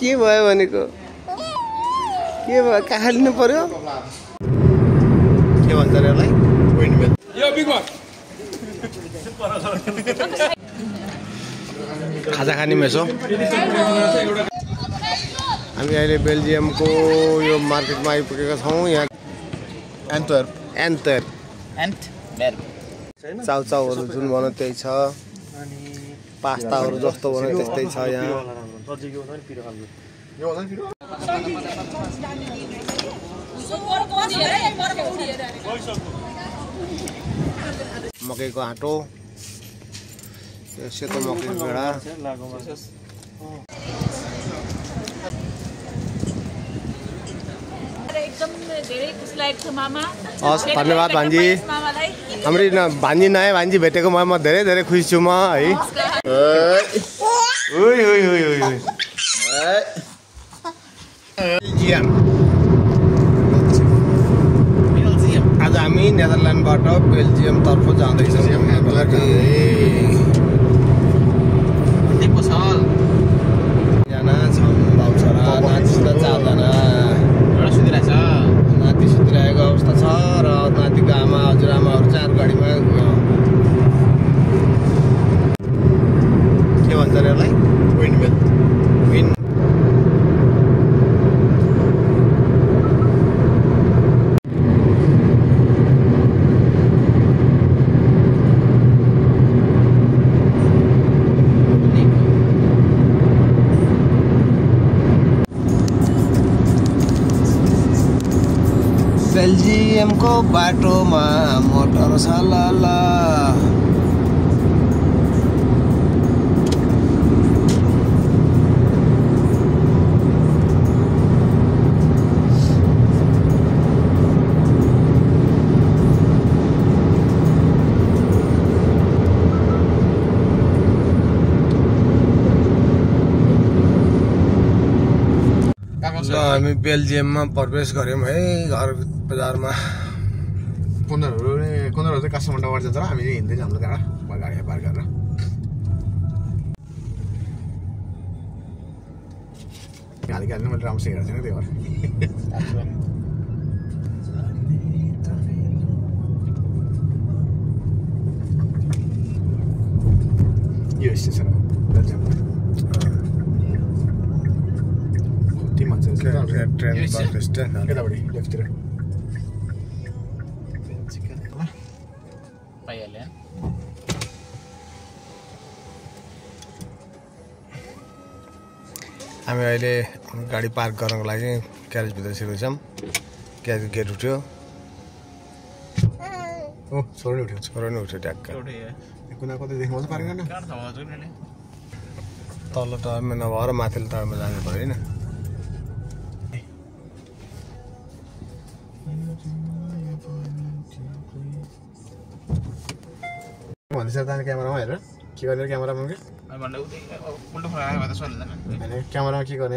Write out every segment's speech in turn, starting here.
के भयो भनेको के भयो काखा लिनु पर्यो के भन्छ रे यसलाई यो बिग बस खाजा खाने मेसो हामी अहिले बेल्जियमको यो मार्केटमा आइपुगेका छौँ यहाँ एन्टवर्प चाउचाउहरू जुन भन्यो त्यही छ पास्ताहरू जस्तो भन्यो त्यस्तै छ यहाँ मकैको आँटो सेतो मकैको गेडा धन्यवाद भान्जी हाम्री भान्जी नयाँ भान्जी भेटेको म धेरै धेरै खुसी छु म है आज हामी नेदरल्यान्डबाट बेल्जियमतर्फ जाँदैछौँ जना छौँ भाउ छोरा नातिसित 4 जना नाति सुतिरहेको अवस्था छ र नातिको आमा हजुरआमाहरू चाहिँ अर्को गाडीमा के भन्छ रे यसलाई विन बेल्जियमको बाटोमा मोटर छ ल हामी बेल्जियममा प्रवेश गर्यौं है घर बजारमा कुनरहरु चाहिँ काठमाडौँबाट जान्छ र हामी हिँड्दै जान्छ गाडा पार गरेर गाली गाली मैले राम्रोसँग हेरेको छैन त्यही भएर यो स्टेसन हो बेल्जियमको ट्रेन बस स्ट्यान्ड केटापट्टि लेफ्टतिर हामी अहिले गाडी पार्क गर्नको लागि ग्यारेजभित्र छिरेको छौँ ग्यारेजको गेट उठ्यो छोरो नि उठ्यो ट्याक्क कुना कतै देख्नु पर्छ पार्क गर्न तल टर्ममा नभएर माथिल्लो टर्ममा जानु पर्यो होइन भन्दैछ जाने क्यामेरामा हेरेर के गर्ने क्यामेरामा के क्यामेरामा के गर्ने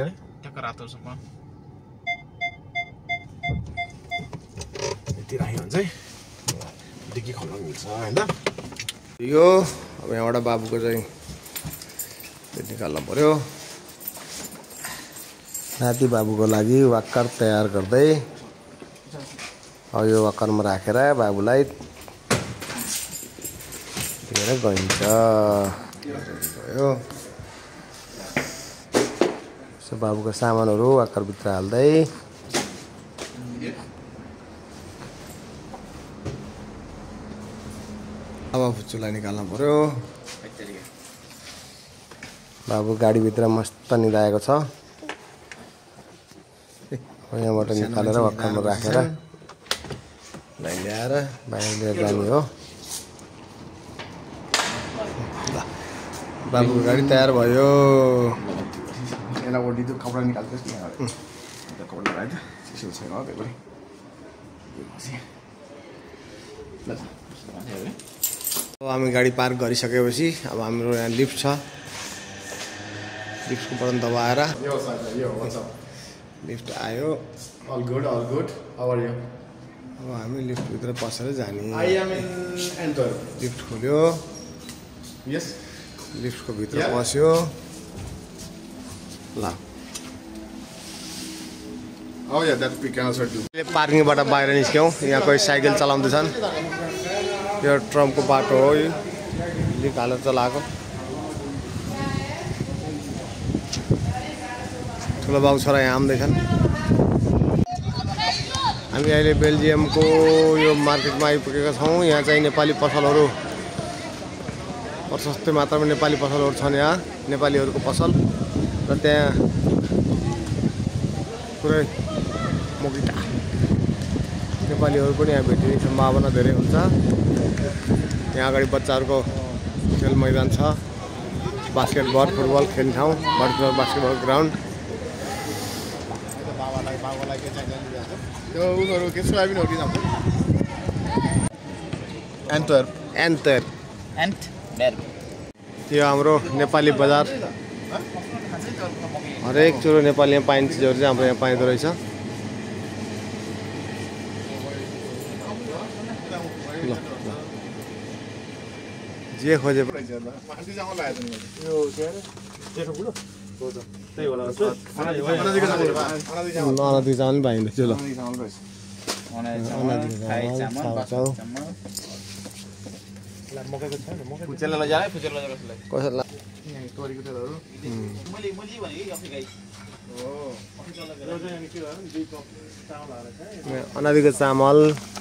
यति राख्यो भने चाहिँ डिक्की खोल्न मिल्छ होइन यो अब यहाँबाट बाबुको चाहिँ निकाल्नु पर्यो नाति बाबुको लागि वाक्कर तयार गर्दै अब यो वाक्करमा राखेर बाबुलाई लिएर गइन्छ यो बाबुको सामानहरू वाक्करभित्र हाल्दै अब फुच्चुलाई निकाल्नु पर्यो बाबु गाडीभित्र मस्त निदाएको छ यहाँबाट निकालेर वाक्करमा राखेर ल्याएर बाहिर लिएर जाने हो बाबुको गाडी तयार भयो यसलाई ओडिदियो कपडा निकाल्दैछ नि कपडा लगाइदियो त्यसो छैन हो त्यही अब हामी गाडी पार्क गरिसकेपछि अब हाम्रो यहाँ लिफ्ट छ लिफ्टको बटन दबाएर लिफ्ट आयो all good how are you अब हामी लिफ्टभित्र पसेर जाने I am in Antwerp lift खोल्यो यस लिफ्टको भित्र पस्यो ल Oh yeah, that we can also do. पार्किङबाट बाहिर निस्क्यौँ यहाँ कोही साइकल चलाउँदैछन् यो ट्रमको बाटो हो यो लिक हालेर चलाएको ठुलो बाबु छोरा यहाँ आउँदैछन् हामी अहिले बेल्जियमको यो मार्केटमा आइपुगेका छौँ यहाँ चाहिँ नेपाली पसलहरू प्रशस्तै मात्रामा नेपाली पसलहरू छन् यहाँ नेपालीहरूको पसल र त्यहाँ पुरै मोगिटा नेपालीहरू पनि यहाँ भेटिने सम्भावना धेरै हुन्छ यहाँ अगाडि बच्चाहरूको खेल मैदान छ बास्केटबल फुटबल खेल्ने ठाउँ बास्केटबल ग्राउन्ड यो हाम्रो नेपाली बजार हरेक चुरो नेपालीमा पाइने चिजहरू चाहिँ हाम्रो यहाँ पाइँदो रहेछ ल जे खोजे अनादी चामल पाइँदैछ ल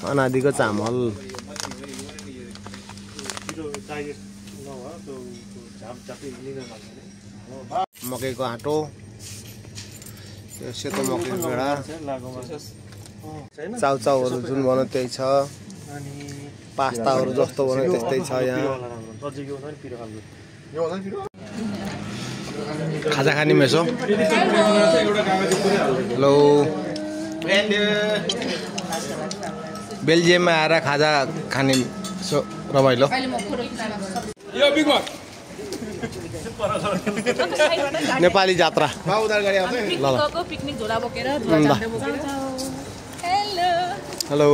अनादिको चामल मकैको आँटो सेतो मकैको गेडा चाउचाउहरू जुन भन्यो त्यही छ पास्ताहरू जस्तो भन्यो त्यस्तै छ यहाँ खाजा खाने मेसो हेलो बेल्जियममा आएर खाजा खाने रमाइलो नेपाली जात्रा पिकनिक झोला बोकेर हेलो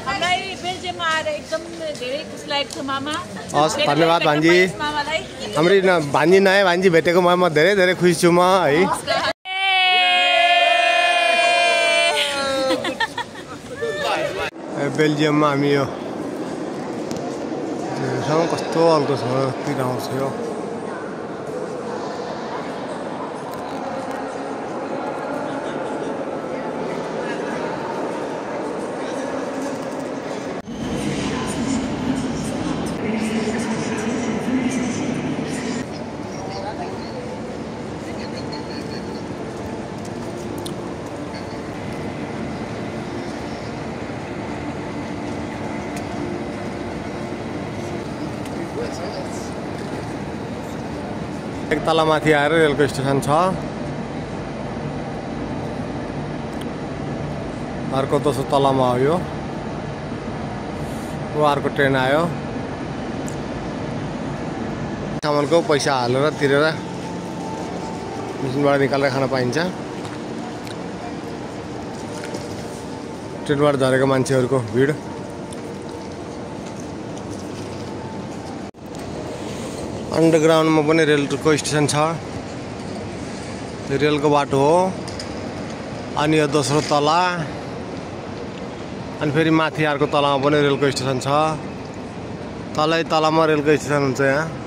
हामीलाई बेल्जियममा आएर एकदम धेरै खुसी लागेको छ मामा हस् धन्यवाद भान्जी हाम्री भान्जी नयाँ भान्जी भेटेको म धेरै धेरै खुसी छु म है बेल्जियममा हामी यो कस्तो हल्को छ तिर आउँछ यो एक तला माथि आएर रेलको स्टेसन छ अर्को दोस्रो तलामा हो यो अर्को ट्रेन आयो सामानको पैसा हालेर तिरेर मेसिनबाट निकालेर खान पाइन्छ ट्रेनबाट झरेको मान्छेहरूको भिड अन्डरग्राउन्डमा पनि रेलको स्टेसन छ रेलको बाटो हो अनि यो दोस्रो तला अनि फेरि माथि अर्को तलामा पनि रेलको स्टेसन छ तलै तलामा रेलको स्टेसन हुन्छ यहाँ